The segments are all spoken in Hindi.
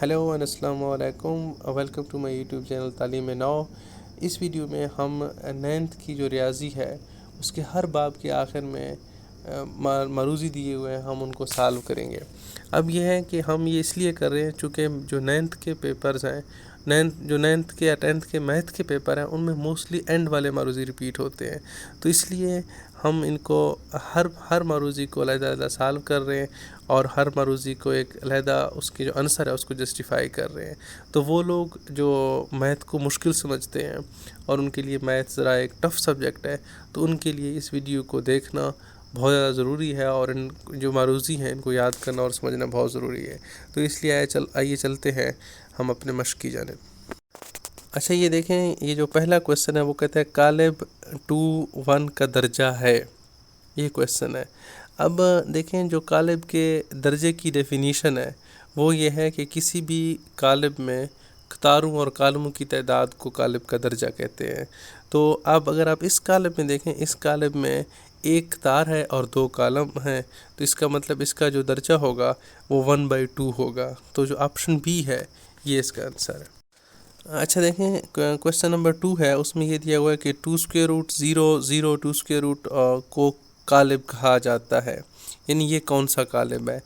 हेलो एंड अस्सलाम वालेकुम। Welcome to my YouTube channel Taleem now. इस वीडियो में हम नाइन्थ की जो रियाजी है उसके हर बाब के आखिर में मरूज़ी दिए हुए हैं, हम उनको सॉल्व करेंगे। अब यह है कि हम ये इसलिए कर रहे हैं चूँकि जो नाइन्थ के पेपर्स हैं, नाइन्थ के या टेंथ के मैथ के पेपर हैं, उनमें मोस्टली एंड वाले मरूज़ी रिपीट होते हैं। तो इसलिए हम इनको हर मरूज़ी को अलग-अलग सॉल्व कर रहे हैं और हर मरूज़ी को एक अलहदा उसकी जो आंसर है उसको जस्टिफाई कर रहे हैं। तो वो लोग जो मैथ को मुश्किल समझते हैं और उनके लिए मैथ ज़रा एक टफ़ सब्जेक्ट है, तो उनके लिए इस वीडियो को देखना बहुत ज़्यादा ज़रूरी है और इन जो मरूज़ी हैं इनको याद करना और समझना बहुत ज़रूरी है। तो इसलिए आइए चलते हैं हम अपने मश्क की जानिब। अच्छा, ये देखें, ये जो पहला क्वेश्चन है वो कहता है कालिब 2-1 का दर्जा है, ये क्वेश्चन है। अब देखें, जो कालिब के दर्जे की डेफिनीशन है वो ये है कि किसी भी कालिब में कतारों और कालमों की तादाद को कालिब का दर्जा कहते हैं। तो अब अगर आप इस कालिब में देखें, इस कालिब में एक कतार है और 2 कालम हैं, तो इसका मतलब इसका जो दर्जा होगा वो 1/2 होगा। तो जो ऑप्शन बी है ये इसका आंसर है। अच्छा देखें, क्वेश्चन नंबर 2 है, उसमें ये दिया हुआ है कि 2√0, 0, 2 को कालिब कहा जाता है, यानी ये कौन सा कालिब है।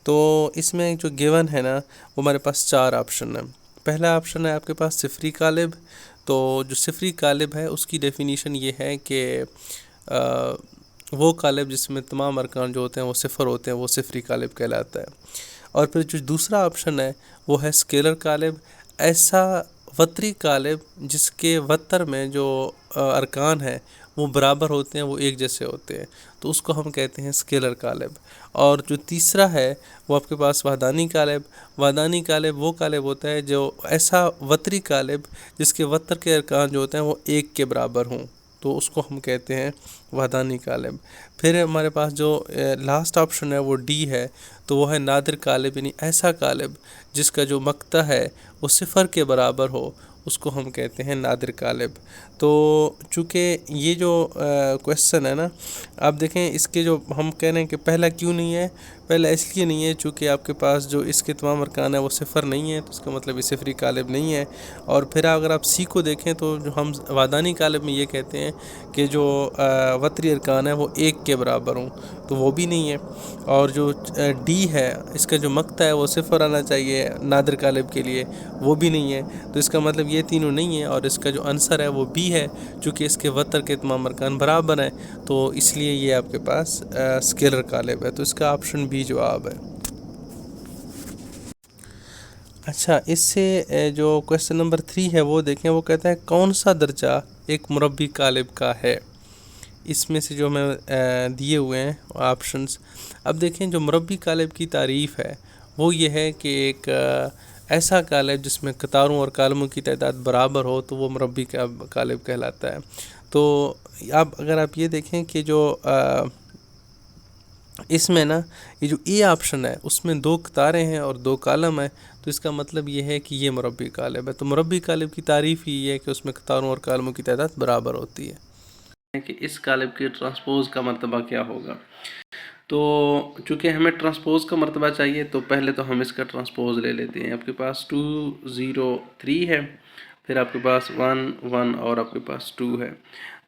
तो इसमें जो गिवन है ना वो हमारे पास 4 ऑप्शन है। पहला ऑप्शन है आपके पास सिफरी कालिब। तो जो सिफरी कालिब है उसकी डेफिनीशन ये है कि वो कालिब जिसमें तमाम अरकान जो होते हैं वो सिफर होते हैं, वो सिफरी कालिब कहलाता है। और फिर जो दूसरा ऑप्शन है वो है स्केलर कालिब। ऐसा वतरी कालिब जिसके वतर में जो अरकान है वो बराबर होते हैं, वो एक जैसे होते हैं, तो उसको हम कहते हैं स्केलर कालिब। और जो तीसरा है वो आपके पास वाहदानी कालिब। वाहदानी कालिब वो कालिब होता है जो ऐसा वतरी कालिब जिसके वतर के अरकान जो होते हैं वो एक के बराबर हों, तो उसको हम कहते हैं वाहदानी कालिब। फिर हमारे पास जो लास्ट ऑप्शन है वो डी है, तो वो है नादिर कालिब, यानी ऐसा कालिब जिसका जो मक्ता है वो सिफ़र के बराबर हो, उसको हम कहते हैं नादिर कालिब। तो चूँकि ये जो क्वेश्चन है ना, आप देखें इसके जो हम कह रहे हैं कि पहला क्यों नहीं है, पहला इसलिए नहीं है चूँकि आपके पास जो इसके तमाम अरकान है वो सिफ़र नहीं है, तो इसका मतलब ये सिफरी कालिब नहीं है। और फिर अगर आप सी को देखें तो जो हम वादानी कालिब में ये कहते हैं कि जो वतरी अरकान है वो एक के बराबर हों, तो वो भी नहीं है। और जो डी है इसका जो मक्ता है वो सिफ़र आना चाहिए नादिर कालिब के लिए, वो भी नहीं है। तो इसका मतलब ये तीनों नहीं है और इसका जो आंसर है वो बी है, चूँकि इसके वतर के तमाम अरकान बराबर हैं, तो इसलिए ये आपके पास स्केलर कालिब है। तो इसका ऑप्शन बी जवाब है। अच्छा, इससे जो क्वेश्चन नंबर 3 है वो देखें, वो कहता है कौन सा दर्जा एक मुरब्बी कालिब का है। इसमें से जो हमें दिए हुए हैं ऑप्शंस, अब देखें जो मुरब्बी कालिब की तारीफ़ है वो ये है कि एक ऐसा कालिब जिसमें कतारों और कालमों की तादाद बराबर हो, तो वो मुरब्बी कालिब कहलाता है। तो अब अगर आप ये देखें कि जो इसमें ना ये जो ए ऑप्शन है उसमें 2 कतारें हैं और 2 कालम है, तो इसका मतलब ये है कि ये मुरब्बी कालिब है। तो मुरब्बी कालिब की तारीफ़ ही ये है कि उसमें कतारों और कालमों की तादाद बराबर होती है। कि इस कालिब के ट्रांसपोज का मर्तबा क्या होगा। तो चूँकि हमें ट्रांसपोज का मर्तबा चाहिए, तो पहले तो हम इसका ट्रांसपोज ले लेते हैं। आपके पास 2, 0, 3 है, फिर आपके पास 1, 1 और आपके पास 2 है।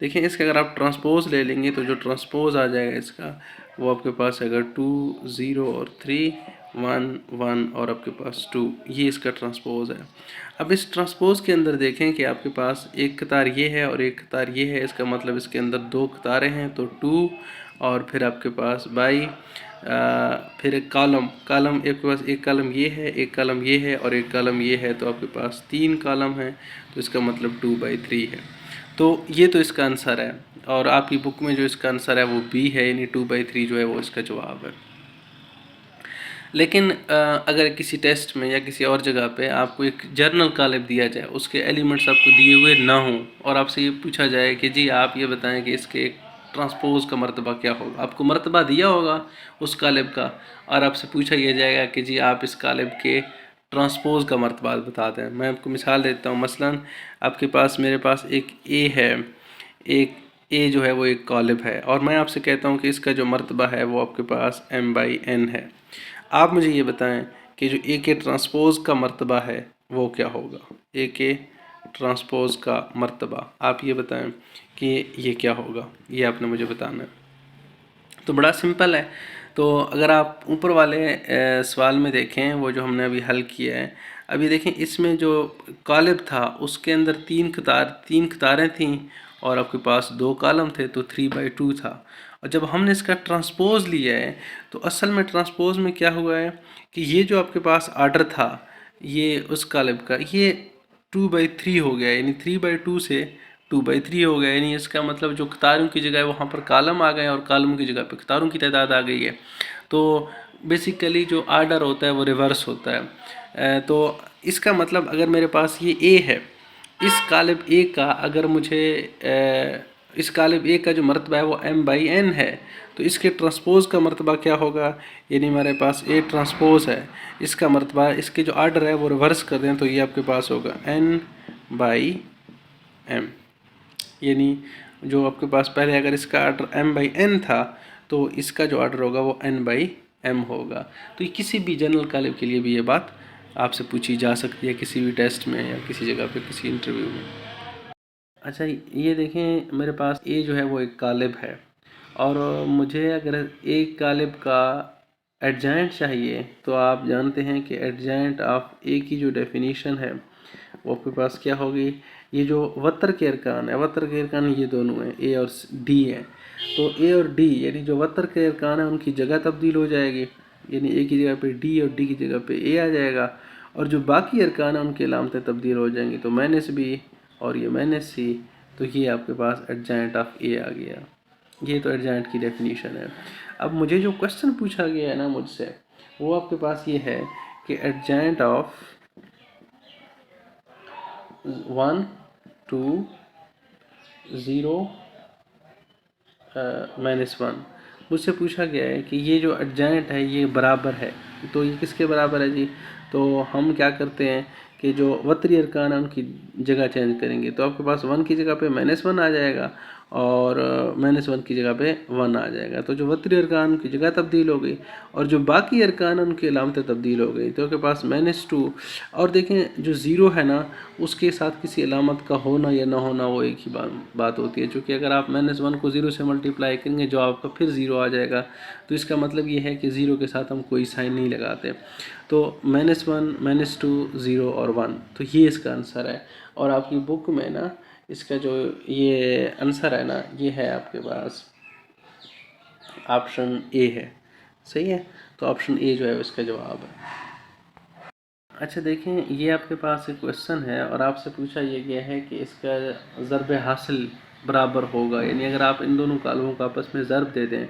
देखिए, इसका अगर आप ट्रांसपोज ले लेंगे तो जो ट्रांसपोज आ जाएगा इसका वो आपके पास अगर 2, 0 और 3, 1, 1 और आपके पास 2, ये इसका ट्रांसपोज है। अब इस ट्रांसपोज के अंदर देखें कि आपके पास एक कतार ये है और एक कतार ये है, इसका मतलब इसके अंदर 2 कतारें हैं, तो 2 और फिर आपके पास बाई फिर एक कालम आपके पास एक कालम ये है, एक कालम ये है और एक कालम ये है, तो आपके पास 3 कालम हैं, तो इसका मतलब 2/3 है। तो ये तो इसका आंसर है और आपकी बुक में जो इसका आंसर है वो बी है, यानी 2/3 जो है वो इसका जवाब है। लेकिन अगर किसी टेस्ट में या किसी और जगह पे आपको एक जर्नल कालिब दिया जाए, उसके एलिमेंट्स आपको दिए हुए ना हों और आपसे ये पूछा जाए कि जी आप ये बताएं कि इसके एक ट्रांसपोज का मर्तबा क्या होगा, आपको मर्तबा दिया होगा उस कालिब का और आपसे पूछा यह जाएगा कि जी आप इस कालिब के ट्रांसपोज का मर्तबा बता दें। मैं आपको मिसाल देता हूँ, मसलन आपके पास मेरे पास एक ए है, एक ए जो है वो एक कालिब है और मैं आपसे कहता हूँ कि इसका जो मर्तबा है वो आपके पास m/n है। आप मुझे ये बताएं कि जो ए के ट्रांसपोज़ का मर्तबा है वो क्या होगा। ए के ट्रांसपोज़ का मर्तबा आप ये बताएं कि ये क्या होगा, ये आपने मुझे बताना है। तो बड़ा सिंपल है। तो अगर आप ऊपर वाले सवाल में देखें, वो जो हमने अभी हल किया है, अभी देखें इसमें जो कालिब था उसके अंदर तीन कतारें थीं और आपके पास 2 कॉलम थे, तो 3/2 था। और जब हमने इसका ट्रांसपोज लिया है तो असल में ट्रांसपोज में क्या हुआ है कि ये जो आपके पास आर्डर था ये उस कालिब का, ये 2/3 हो गया, यानी 3/2 से 2/3 हो गया। यानी इसका मतलब जो कतारों की जगह वहाँ पर कॉलम आ गए और कॉलम की जगह पे कतारों की तादाद आ गई है। तो बेसिकली जो आर्डर होता है वो रिवर्स होता है। तो इसका मतलब अगर मेरे पास ये ए है, इस कालिब ए का अगर मुझे इस कालिब ए का जो मरतबा है वो m/n है, तो इसके ट्रांसपोज का मरतबा क्या होगा, यानी हमारे पास ए ट्रांसपोज है, इसका मरतबा इसके जो आर्डर है वो रिवर्स कर दें तो ये आपके पास होगा n/m। यानी जो आपके पास पहले अगर इसका आर्डर m/n था तो इसका जो आर्डर होगा वो n/m होगा। तो ये किसी भी जनरल कालिब के लिए भी ये बात आपसे पूछी जा सकती है, किसी भी टेस्ट में या किसी जगह पे किसी इंटरव्यू में। अच्छा, ये देखें मेरे पास ए जो है वो एक कालिब है और मुझे अगर एक कालिब का एडजॉइंट चाहिए तो आप जानते हैं कि एडजॉइंट ऑफ ए की जो डेफिनीशन है वो आपके पास क्या होगी। ये जो वतर के अरकान है, वतर के अरकान ये दोनों हैं, ए और डी है। तो ए और डी यानी जो वतर के अरकान है उनकी जगह तब्दील हो जाएगी, यानी ए की जगह पे डी और डी की जगह पे ए आ जाएगा, और जो बाकी अरकान है उनकी अलामतें तब्दील हो जाएंगी, तो माइनस बी और ये माइनस सी। तो ये आपके पास एडजॉइंट ऑफ ए आ गया। ये तो एडजॉइंट की डेफिनीशन है। अब मुझे जो क्वेश्चन पूछा गया है ना मुझसे, वो आपके पास ये है कि एडजॉइंट ऑफ 1 2 0 -1 मुझसे पूछा गया है कि ये जो एडजॉइंट है ये बराबर है, तो ये किसके बराबर है जी। तो हम क्या करते हैं कि जो वतरी अरकान है उनकी जगह चेंज करेंगे, तो आपके पास 1 की जगह पे -1 आ जाएगा और -1 की जगह पे 1 आ जाएगा। तो जो वतरी अरकान की जगह तब्दील हो गई और जो बाकी अरकान उनकी अलामतें तब्दील हो गई, तो आपके पास -2। और देखें जो ज़ीरो है ना उसके साथ किसी अलामत का होना या ना होना वो एक ही बात होती है, चूँकि अगर आप -1 को 0 से मल्टीप्लाई करेंगे जो आपका फिर 0 आ जाएगा, तो इसका मतलब ये है कि 0 के साथ हम कोई साइन नहीं लगाते। तो -1 -2 0 और 1, तो ये इसका आंसर है। और आपकी बुक में ना इसका जो ये आंसर है ना ये है आपके पास ऑप्शन ए है, सही है। तो ऑप्शन ए जो है इसका जवाब है। अच्छा देखें, ये आपके पास एक क्वेश्चन है और आपसे पूछा ये गया है कि इसका ज़रब हासिल बराबर होगा, यानी अगर आप इन दोनों कालमों को आपस में ज़रब दे दें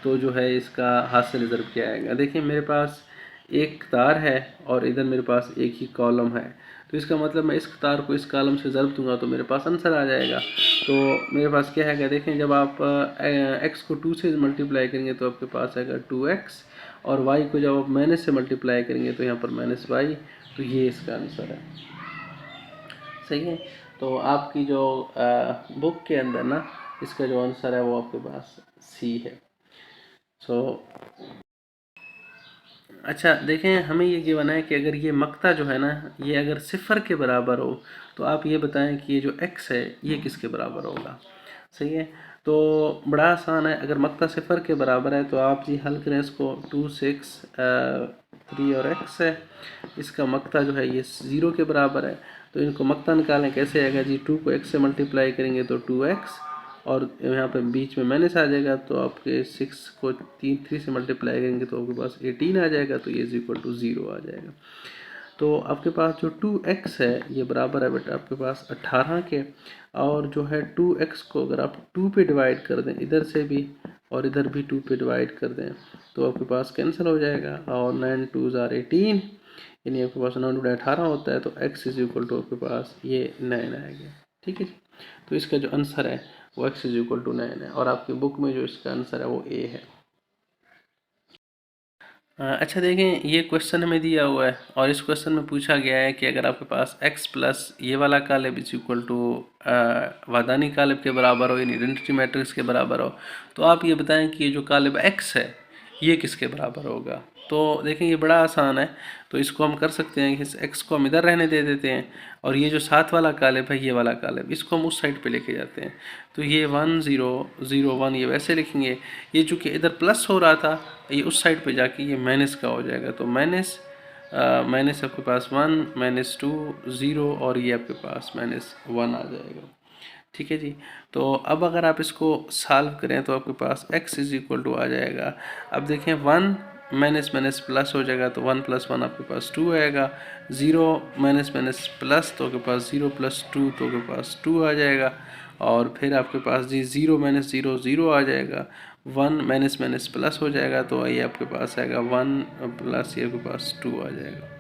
तो जो है इसका हासिल ज़रब क्या आएगा। देखिए मेरे पास एक तार है और इधर मेरे पास एक ही कॉलम है, तो इसका मतलब मैं इस तार को इस कॉलम से ज़रब दूंगा तो मेरे पास आंसर आ जाएगा। तो मेरे पास क्या है, देखें जब आप x को 2 से मल्टीप्लाई करेंगे तो आपके पास आएगा 2x, और y को जब आप माइनस से मल्टीप्लाई करेंगे तो यहाँ पर -y, तो ये इसका आंसर है, सही है। तो आपकी जो बुक के अंदर ना इसका जो आंसर है वो आपके पास सी है। सो अच्छा देखें, हमें ये गिवन है कि अगर ये मक्ता जो है ना ये अगर 0 के बराबर हो तो आप ये बताएं कि ये जो x है ये किसके बराबर होगा, सही है। तो बड़ा आसान है, अगर मक्ता 0 के बराबर है तो आप जी हल करें इसको। 2 6 3 और x है, इसका मक्ता जो है ये 0 के बराबर है, तो इनको मक्ता निकालें कैसे आएगा जी। 2 को x से मल्टीप्लाई करेंगे तो 2x, और यहाँ पे बीच में माइनस आ जाएगा, तो आपके 6 को 3 से मल्टीप्लाई करेंगे तो आपके पास 18 आ जाएगा, तो ये इज इक्वल टू 0 आ जाएगा। तो आपके पास जो 2x है ये बराबर है बेटा आपके पास 18 के, और जो है 2x को अगर आप 2 पे डिवाइड कर दें इधर से भी और इधर भी 2 पे डिवाइड कर दें तो आपके पास कैंसिल हो जाएगा, और 9 2 ज़ार 18, यानी आपके पास 9 2 18 होता है, तो x इज इक्वल टू आपके पास ये 9 आएगा, ठीक है जी। तो इसका जो आंसर है वो x इज इक्वल टू 9 है, और आपकी बुक में जो इसका आंसर है वो a है। अच्छा देखें, ये क्वेश्चन हमें दिया हुआ है और इस क्वेश्चन में पूछा गया है कि अगर आपके पास x प्लस ये वाला कालिब इज इक्वल टू वादानी कालिब के बराबर हो, यानी आइडेंटिटी मैट्रिक्स के बराबर हो, तो आप ये बताएं कि ये जो कालिब x है ये किसके बराबर होगा। तो देखें ये बड़ा आसान है। तो इसको हम कर सकते हैं कि इस x को हम इधर रहने दे देते हैं और ये जो साथ वाला कालिब है, ये वाला कालिब, इसको हम उस साइड पे लेके जाते हैं। तो ये 1 0 0 1 ये वैसे लिखेंगे। ये चूँकि इधर प्लस हो रहा था, ये उस साइड पे जाके ये माइनस का हो जाएगा। तो माइनस माइनस आपके पास 1 माइनस 2 0 और ये आपके पास माइनस 1 आ जाएगा। ठीक है जी। तो अब अगर आप इसको सॉल्व करें तो आपके पास x इज इक्वल टू आ जाएगा। अब देखें 1 माइनस माइनस प्लस हो जाएगा, तो 1 + 1 आपके पास 2 आएगा। 0 माइनस माइनस प्लस, तो आपके पास 0 + 2 तो आपके पास 2 आ जाएगा। और फिर आपके पास जी 0 माइनस 0 0 आ जाएगा। 1 माइनस माइनस प्लस हो जाएगा, तो ये आपके पास आएगा 1 + ये आपके पास 2 आ जाएगा।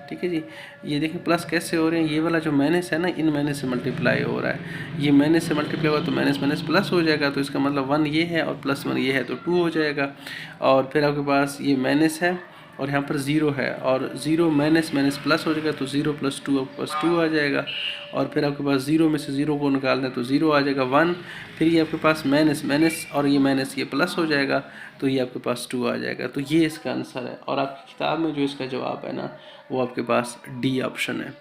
ठीक है जी। ये देखें प्लस कैसे हो रहे हैं, ये वाला जो माइनस है ना, इन माइनस से मल्टीप्लाई हो रहा है। ये माइनस से मल्टीप्लाई हुआ तो माइनस माइनस प्लस हो जाएगा, तो इसका मतलब 1 ये है और +1 ये है, तो 2 हो जाएगा। और फिर आपके पास ये माइनस है और यहाँ पर 0 है, और 0 माइनस माइनस प्लस हो जाएगा, तो 0 + 2 आपके पास 2 आ जाएगा। और फिर आपके पास 0 में से 0 को निकालना है तो 0 आ जाएगा 1। फिर ये आपके पास माइनस माइनस और ये माइनस ये प्लस हो जाएगा, तो ये आपके पास 2 आ जाएगा। तो ये इसका आंसर है। और आपकी किताब में जो इसका जवाब है ना, वो आपके पास डी ऑप्शन है।